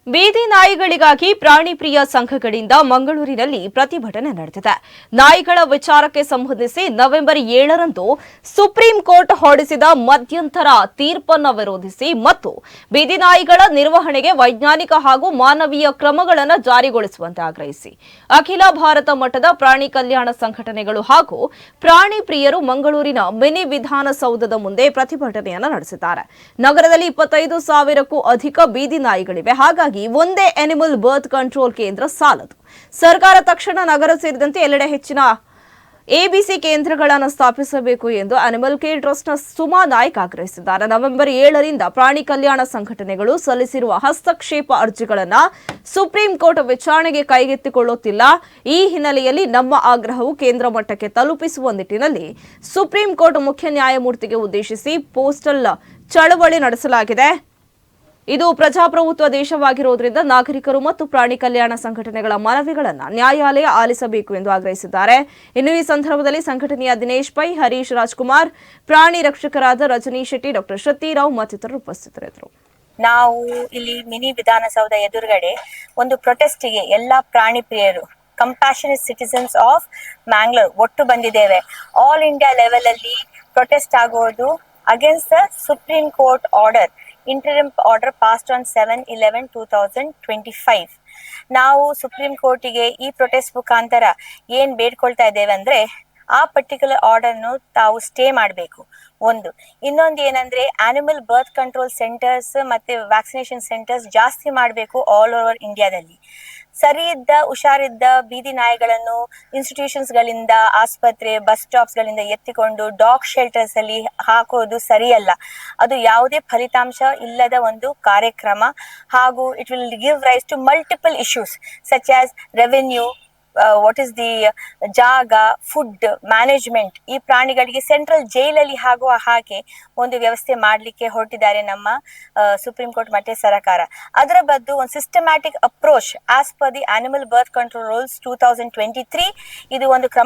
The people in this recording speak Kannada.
ಬೀದಿ ನಾಯಿಗಳಿಗಾಗಿ ಪ್ರಾಣಿ ಪ್ರಿಯ ಸಂಘಗಳಿಂದ ಮಂಗಳೂರಿನಲ್ಲಿ ಪ್ರತಿಭಟನೆ ನಡೆದಿದೆ. ನಾಯಿಗಳ ವಿಚಾರಕ್ಕೆ ಸಂಬಂಧಿಸಿ ನವೆಂಬರ್ 7ರಂದು ಸುಪ್ರೀಂ ಕೋರ್ಟ್ ಹೊರಡಿಸಿದ ಮಧ್ಯಂತರ ತೀರ್ಪನ್ನು ವಿರೋಧಿಸಿ ಮತ್ತು ಬೀದಿ ನಾಯಿಗಳ ನಿರ್ವಹಣೆಗೆ ವೈಜ್ಞಾನಿಕ ಹಾಗೂ ಮಾನವೀಯ ಕ್ರಮಗಳನ್ನು ಜಾರಿಗೊಳಿಸುವಂತೆ ಆಗ್ರಹಿಸಿ ಅಖಿಲ ಭಾರತ ಮಟ್ಟದ ಪ್ರಾಣಿ ಕಲ್ಯಾಣ ಸಂಘಟನೆಗಳು ಹಾಗೂ ಪ್ರಾಣಿ ಪ್ರಿಯರು ಮಂಗಳೂರಿನ ಮಿನಿ ವಿಧಾನಸೌಧದ ಮುಂದೆ ಪ್ರತಿಭಟನೆಯನ್ನು ನಡೆಸಿದ್ದಾರೆ. ನಗರದಲ್ಲಿ 25,000ಕ್ಕೂ ಅಧಿಕ ಬೀದಿ ನಾಯಿಗಳಿವೆ. ಹಾಗಾಗಿ ಒಂದೇ ಅನಿಮಲ್ ಬರ್ತ್ ಕಂಟ್ರೋಲ್ ಕೇಂದ್ರ ಸಾಲದು. ಸರ್ಕಾರ ತಕ್ಷಣ ನಗರ ಸೇರಿದಂತೆ ಎಲ್ಲೆಡೆ ಹೆಚ್ಚಿನ ಎಬಿಸಿ ಕೇಂದ್ರಗಳನ್ನು ಸ್ಥಾಪಿಸಬೇಕು ಎಂದು ಅನಿಮಲ್ ಕೇರ್ ಟ್ರಸ್ಟ್ನ ಸುಮಾ ನಾಯ್ಕ್ ಆಗ್ರಹಿಸಿದ್ದಾರೆ. ನವೆಂಬರ್ 7ರಿಂದ ಪ್ರಾಣಿ ಕಲ್ಯಾಣ ಸಂಘಟನೆಗಳು ಸಲ್ಲಿಸಿರುವ ಹಸ್ತಕ್ಷೇಪ ಅರ್ಜಿಗಳನ್ನು ಸುಪ್ರೀಂ ಕೋರ್ಟ್ ವಿಚಾರಣೆಗೆ ಕೈಗೆತ್ತಿಕೊಳ್ಳುತ್ತಿಲ್ಲ. ಈ ಹಿನ್ನೆಲೆಯಲ್ಲಿ ನಮ್ಮ ಆಗ್ರಹವು ಕೇಂದ್ರ ಮಟ್ಟಕ್ಕೆ ತಲುಪಿಸುವ ನಿಟ್ಟಿನಲ್ಲಿ ಸುಪ್ರೀಂ ಕೋರ್ಟ್ ಮುಖ್ಯ ನ್ಯಾಯಮೂರ್ತಿಗೆ ಉದ್ದೇಶಿಸಿ ಪೋಸ್ಟಲ್ ಚಳವಳಿ ನಡೆಸಲಾಗಿದೆ. ಇದು ಪ್ರಜಾಪ್ರಭುತ್ವ ದೇಶವಾಗಿರುವುದರಿಂದ ನಾಗರಿಕರು ಮತ್ತು ಪ್ರಾಣಿ ಕಲ್ಯಾಣ ಸಂಘಟನೆಗಳ ಮನವಿಗಳನ್ನು ನ್ಯಾಯಾಲಯ ಆಲಿಸಬೇಕು ಎಂದು ಆಗ್ರಹಿಸಿದ್ದಾರೆ. ಇನ್ನು ಈ ಸಂದರ್ಭದಲ್ಲಿ ಸಂಘಟನೆಯ ದಿನೇಶ್ ಪೈ, ಹರೀಶ್ ರಾಜ್ಕುಮಾರ್, ಪ್ರಾಣಿ ರಕ್ಷಕರಾದ ರಜನಿ ಶೆಟ್ಟಿ, ಡಾಕ್ಟರ್ ಶತಿರಾವ್ ಮತ್ತಿತರರು ಉಪಸ್ಥಿತರಿದ್ದರು. ನಾವು ಇಲ್ಲಿ ಮಿನಿ ವಿಧಾನಸೌಧ ಎದುರುಗಡೆ ಒಂದು ಪ್ರೊಟೆಸ್ಟ್ಗೆ ಎಲ್ಲಾ ಪ್ರಾಣಿ ಪ್ರಿಯರು ಕಂಪ್ಯಾಷನೇಟ್ ಸಿಟಿಸನ್ಸ್ ಆಫ್ ಮ್ಯಾಂಗ್ಳೂರ್ ಒಟ್ಟು ಬಂದಿದ್ದೇವೆ. ಆಲ್ ಇಂಡಿಯಾ ಲೆವೆಲ್ ಅಲ್ಲಿ ಪ್ರೊಟೆಸ್ಟ್ ಆಗೋದು against the supreme court order, interim order passed on 7/11/2025. ನಾವು ಸುಪ್ರೀಂ ಕೋರ್ಟಿಗೆ ಈ ಪ್ರೊಟೆಸ್ಟ್ ಮುಖಾಂತರ ಏನ್ ಬೇಡ್ಕೊಳ್ತಾ ಇದ್ದೇವೆ ಅಂದ್ರೆ ಆ ಪರ್ಟಿಕ್ಯುಲರ್ ಆರ್ಡರ್ನು ತಾವು ಸ್ಟೇ ಮಾಡಬೇಕು. ಇನ್ನೊಂದು ಏನಂದ್ರೆ ಆನಿಮಲ್ ಬರ್ತ್ ಕಂಟ್ರೋಲ್ ಸೆಂಟರ್ಸ್ ಮತ್ತೆ ವ್ಯಾಕ್ಸಿನೇಷನ್ ಸೆಂಟರ್ಸ್ ಜಾಸ್ತಿ ಮಾಡಬೇಕು ಆಲ್ ಓವರ್ ಇಂಡಿಯಾದಲ್ಲಿ. ಸರಿ ಇದ್ದ ಹುಷಾರಿದ್ದ ಬೀದಿ ನಾಯಿಗಳನ್ನು ಇನ್ಸ್ಟಿಟ್ಯೂಷನ್ಸ್ ಗಳಿಂದ, ಆಸ್ಪತ್ರೆ, ಬಸ್ ಸ್ಟಾಪ್ಸ್ ಗಳಿಂದ ಎತ್ತಿಕೊಂಡು ಡಾಗ್ ಶೆಲ್ಟರ್ಸ್ ಅಲ್ಲಿ ಹಾಕೋದು ಸರಿಯಲ್ಲ. ಅದು ಯಾವುದೇ ಫಲಿತಾಂಶ ಇಲ್ಲದ ಒಂದು ಕಾರ್ಯಕ್ರಮ ಹಾಗೂ it will give rise to multiple issues such as revenue, what is the ಜಾಗ, ಫುಡ್ ಮ್ಯಾನೇಜ್ಮೆಂಟ್. ಈ ಪ್ರಾಣಿಗಳಿಗೆ ಸೆಂಟ್ರಲ್ ಜೈಲಲ್ಲಿ ಆಗುವ ಹಾಗೆ ಒಂದು ವ್ಯವಸ್ಥೆ ಮಾಡಲಿಕ್ಕೆ ಹೊರಟಿದ್ದಾರೆ ನಮ್ಮ ಸುಪ್ರೀಂ ಕೋರ್ಟ್ ಮತ್ತೆ ಸರ್ಕಾರ. ಅದರ ಬದ್ದು ಒಂದು systematic approach as per the animal birth control rules 2023 ಇದು ಒಂದು ಕ್ರಮ